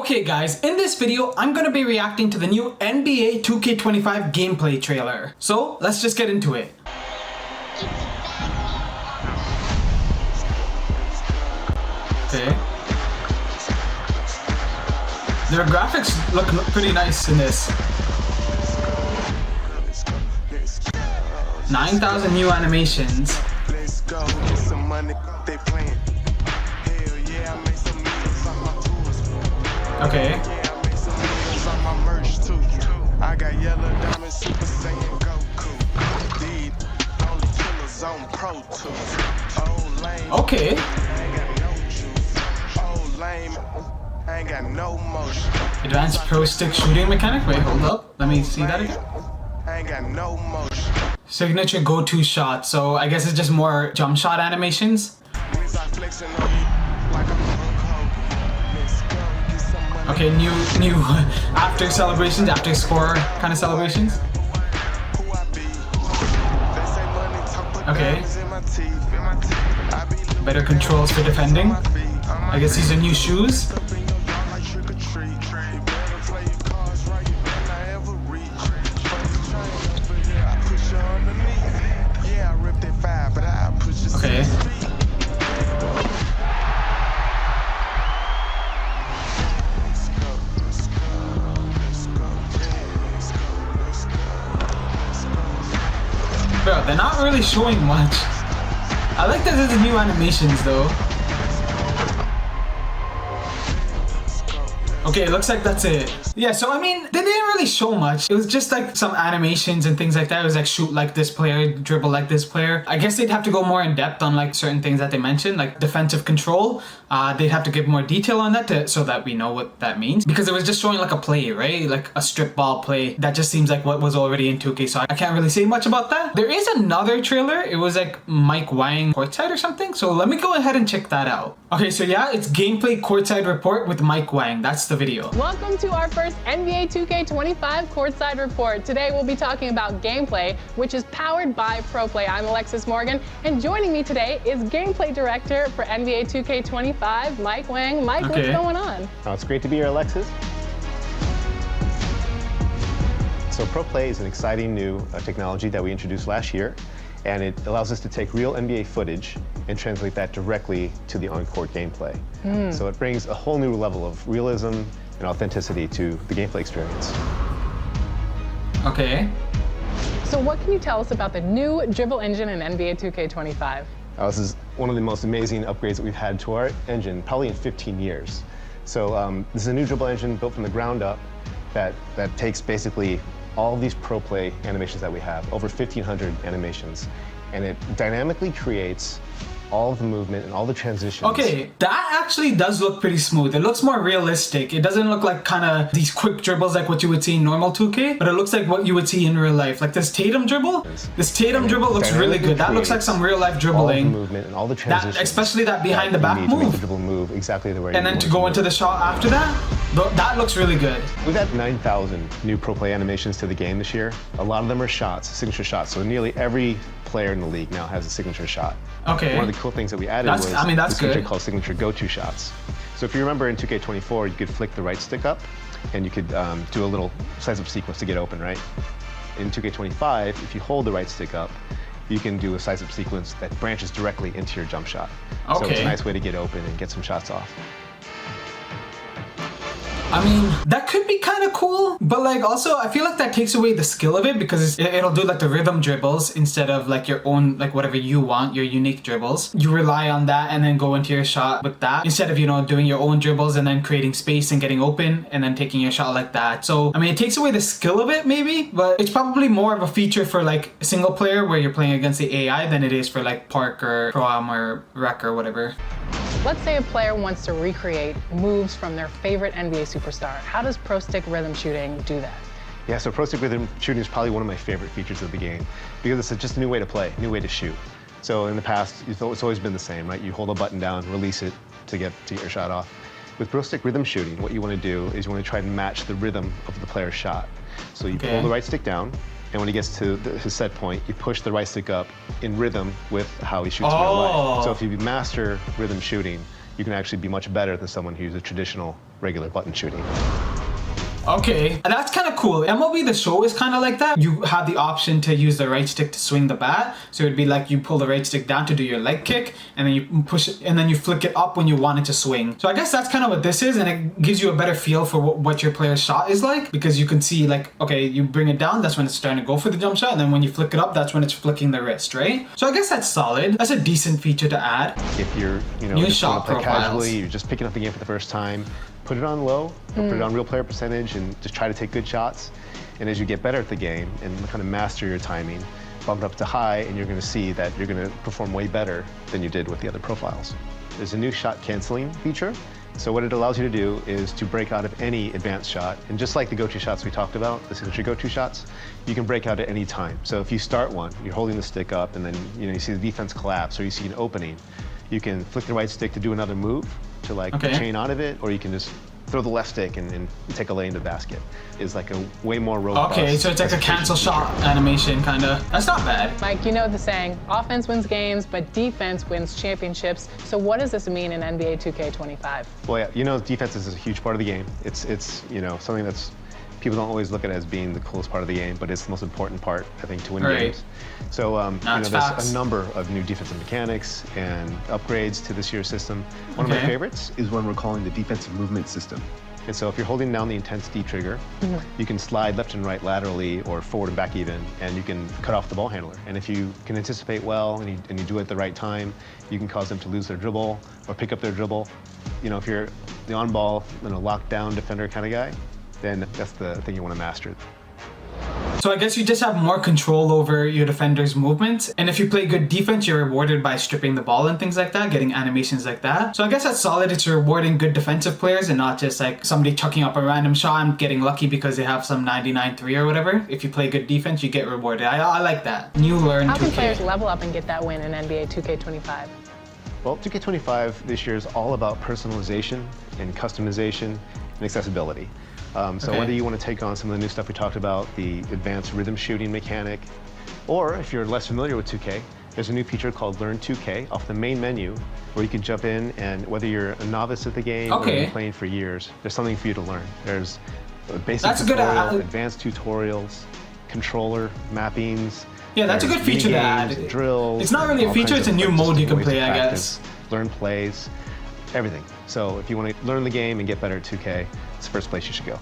Okay guys, in this video, I'm gonna be reacting to the new NBA 2K25 gameplay trailer. So, let's just get into it. Okay. Their graphics look pretty nice in this. 9,000 new animations. Okay. I got yellow diamond super saiyan Goku. Indeed, only killers on Pro Tools. Oh lame. Okay. Ain't got no juice. Oh lame. Ain't got no motion. Advanced pro stick shooting mechanic. Wait, hold up. Let me see that again. Ain't got no motion. Signature go-to shot. So I guess it's just more jump shot animations. When's I flexing on you like I'm Hulk Hogan? Let's go get some money. Okay, new after celebrations, after score kind of celebrations. Who I be? They say money talk, but Okay. diamonds in my teeth, in my teeth. I be looking Better controls for defending. on my feet, on my I guess these are new shoes. up in your yard like trick or treat. You better play your cards right, you better not ever reach. First train over here, I push you underneath. Yeah, I ripped that 5, but I push you Okay. 6 feet. Let's go, let's go, let's go, let's go, let's go, let's go. Bro, they're not really showing much. I like that there's new animations though. Okay, it looks like that's it. Yeah, so I mean, they didn't really show much. It was just like some animations and things like that. It was like shoot like this player, dribble like this player. I guess they'd have to go more in depth on like certain things that they mentioned, like defensive control. They'd have to give more detail on that so that we know what that means. Because it was just showing like a play, right? Like a strip ball play. That just seems like what was already in 2K, so I can't really say much about that. There is another trailer. It was like Mike Wang courtside or something. So let me go ahead and check that out. Okay, so yeah, it's gameplay courtside report with Mike Wang. That's the video. Welcome to our first NBA 2K25 Courtside Report. Today we'll be talking about gameplay, which is powered by ProPlay. I'm Alexis Morgan, and joining me today is Gameplay Director for NBA 2K25, Mike Wang. Mike, Okay. what's going on? Oh, it's great to be here, Alexis. So ProPlay is an exciting new technology that we introduced last year, and it allows us to take real NBA footage and translate that directly to the on-court gameplay. So it brings a whole new level of realism and authenticity to the gameplay experience. Okay. So what can you tell us about the new dribble engine in NBA 2K25? This is one of the most amazing upgrades that we've had to our engine, probably in 15 years. So this is a new dribble engine built from the ground up that takes basically all of these ProPlay animations that we have, over 1,500 animations, and it dynamically creates all of the movement and all the transitions. Okay, that actually does look pretty smooth. It looks more realistic. It doesn't look like kind of these quick dribbles like what you would see in normal 2K, but it looks like what you would see in real life. Like this Tatum dribble. This Tatum dribble looks really good. That looks like some real life All of dribbling. the movement and all the transitions. Especially that behind the back you need to make the move. dribble move exactly the way And you then want to it go move. into the shot after that, that looks really good. We've had 9,000 new ProPlay animations to the game this year. A lot of them are shots, signature shots. So nearly every player in the league now has a signature shot. Okay. One of the cool things that we added That's- was I mean, that's this feature good. called signature go-to shots. So if you remember in 2K24, you could flick the right stick up and you could do a little size-up sequence to get open, right? In 2K25, if you hold the right stick up, you can do a size-up sequence that branches directly into your jump shot. So it's Okay. a nice way to get open and get some shots off. I mean, that could be kind of cool, but like also I feel like that takes away the skill of it because it'll do like the rhythm dribbles instead of like your own, like whatever you want, your unique dribbles. You rely on that and then go into your shot with that instead of, you know, doing your own dribbles and then creating space and getting open and then taking your shot like that. So, I mean, it takes away the skill of it maybe, but it's probably more of a feature for like a single player where you're playing against the AI than it is for like Park or Pro-Am or Rec or whatever. Let's say a player wants to recreate moves from their favorite NBA superstar. How does Pro Stick rhythm shooting do that? Yeah, so Pro Stick Rhythm Shooting is probably one of my favorite features of the game because it's just a new way to play, new way to shoot. So in the past, it's always been the same, right? You hold a button down, release it to get your shot off. With Pro Stick Rhythm Shooting, what you want to do is you want to try and match the rhythm of the player's shot. So you pull the right stick down, and when he gets to his set point, you push the right stick up in rhythm with how he shoots in real life. So if you master rhythm shooting, you can actually be much better than someone who uses traditional regular button shooting. Okay, and that's kind of cool. MLB The Show is kind of like that. You have the option to use the right stick to swing the bat. So it'd be like you pull the right stick down to do your leg kick, and then you push it, and then you flick it up when you want it to swing. So I guess that's kind of what this is, and it gives you a better feel for what your player's shot is like, because you can see like, okay, you bring it down, that's when it's starting to go for the jump shot, and then when you flick it up, that's when it's flicking the wrist, right? So I guess that's solid. That's a decent feature to add. If you're, New just shot want to play profiles. casually, you're just picking up the game for the first time, put it on low, or put it on real player percentage, and just try to take good shots. And as you get better at the game and kind of master your timing, bump it up to high, and you're going to see that you're going to perform way better than you did with the other profiles. There's a new shot canceling feature. So what it allows you to do is to break out of any advanced shot. And just like the go-to shots we talked about, the signature go-to shots, you can break out at any time. So if you start one, you're holding the stick up, and then you see the defense collapse, or you see an opening, you can flick the right stick to do another move, to like chain out of it, or you can just throw the left stick and take a lay into the basket. It's like a way more robust. Okay, so it's like a cancel shot animation, kind of. That's not bad. Mike, you know the saying, offense wins games, but defense wins championships. So what does this mean in NBA 2K25? Well, yeah, defense is a huge part of the game. It's something that's, people don't always look at it as being the coolest part of the game, but it's the most important part, I think, to win games. So, there's a number of new defensive mechanics and upgrades to this year's system. One of my favorites is one we're calling the defensive movement system. And so if you're holding down the intense D trigger, you can slide left and right laterally or forward and back even, and you can cut off the ball handler. And if you can anticipate well and you do it at the right time, you can cause them to lose their dribble or pick up their dribble. If you're the on-ball, lockdown defender kind of guy, then that's the thing you want to master. So I guess you just have more control over your defender's movements. And if you play good defense, you're rewarded by stripping the ball and things like that, getting animations like that. So I guess that's solid. It's rewarding good defensive players and not just like somebody chucking up a random shot and getting lucky because they have some 99-3 or whatever. If you play good defense, you get rewarded. I like that. New learn 2K. How can players level up and get that win in NBA 2K25? Well, 2K25 this year is all about personalization and customization and accessibility. So whether you want to take on some of the new stuff we talked about, the advanced rhythm shooting mechanic, or if you're less familiar with 2K, there's a new feature called Learn 2K off the main menu where you can jump in, and whether you're a novice at the game or you've been playing for years, there's something for you to learn. There's a basic tutorial, advanced tutorials, controller mappings. Yeah, that's a good feature to add. Drills. It's not really a feature, it's a new mode you can play, I guess. Learn plays, everything. So if you want to learn the game and get better at 2K, it's the first place you should go.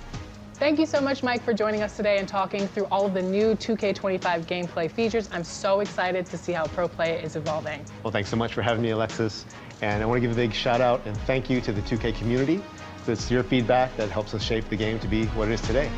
Thank you so much, Mike, for joining us today and talking through all of the new 2K25 gameplay features. I'm so excited to see how Pro Play is evolving. Well, thanks so much for having me, Alexis. And I want to give a big shout out and thank you to the 2K community. It's your feedback that helps us shape the game to be what it is today.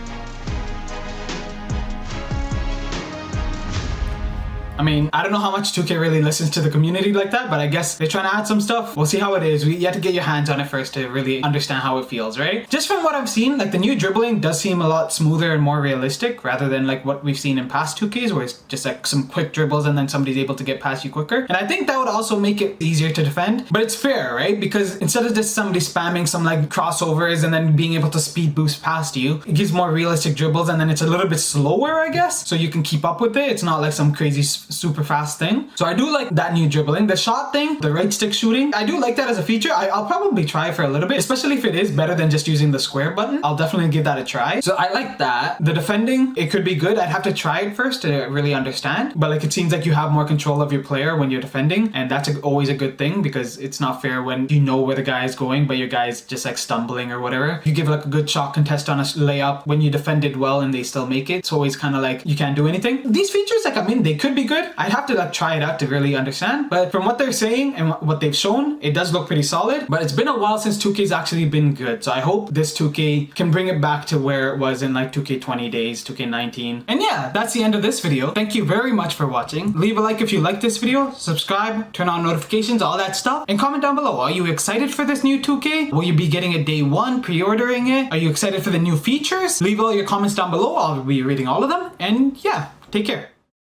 I mean, I don't know how much 2K really listens to the community like that, but I guess they're trying to add some stuff. We'll see how it is. You have to get your hands on it first to really understand how it feels, right? Just from what I've seen, like the new dribbling does seem a lot smoother and more realistic rather than like what we've seen in past 2Ks where it's just like some quick dribbles and then somebody's able to get past you quicker. And I think that would also make it easier to defend, but it's fair, right? Because instead of just somebody spamming some like crossovers and then being able to speed boost past you, it gives more realistic dribbles and then it's a little bit slower, I guess, so you can keep up with it. It's not like some crazy super fast thing. So I do like that new dribbling. The shot thing, the right stick shooting, I do like that as a feature. I'll probably try it for a little bit, especially if it is better than just using the square button. I'll definitely give that a try. So I like that. The defending, it could be good. I'd have to try it first to really understand. But like it seems like you have more control of your player when you're defending, and that's always a good thing because it's not fair when you know where the guy is going, but your guy's just like stumbling or whatever. You give like a good shot contest on a layup when you defended well and they still make it. It's always kind of like you can't do anything. These features, like, I mean, they could be good. I'd have to like try it out to really understand, but from what they're saying and what they've shown, it does look pretty solid. But it's been a while since 2K's actually been good, so I hope this 2K can bring it back to where it was in like 2K20 days, 2K19. And yeah, that's the end of this video. Thank you very much for watching. Leave a like if you like this video, subscribe, turn on notifications, all that stuff, and comment down below. Are you excited for this new 2K? Will you be getting it day one, pre-ordering it? Are you excited for the new features? Leave all your comments down below. I'll be reading all of them. And yeah, take care.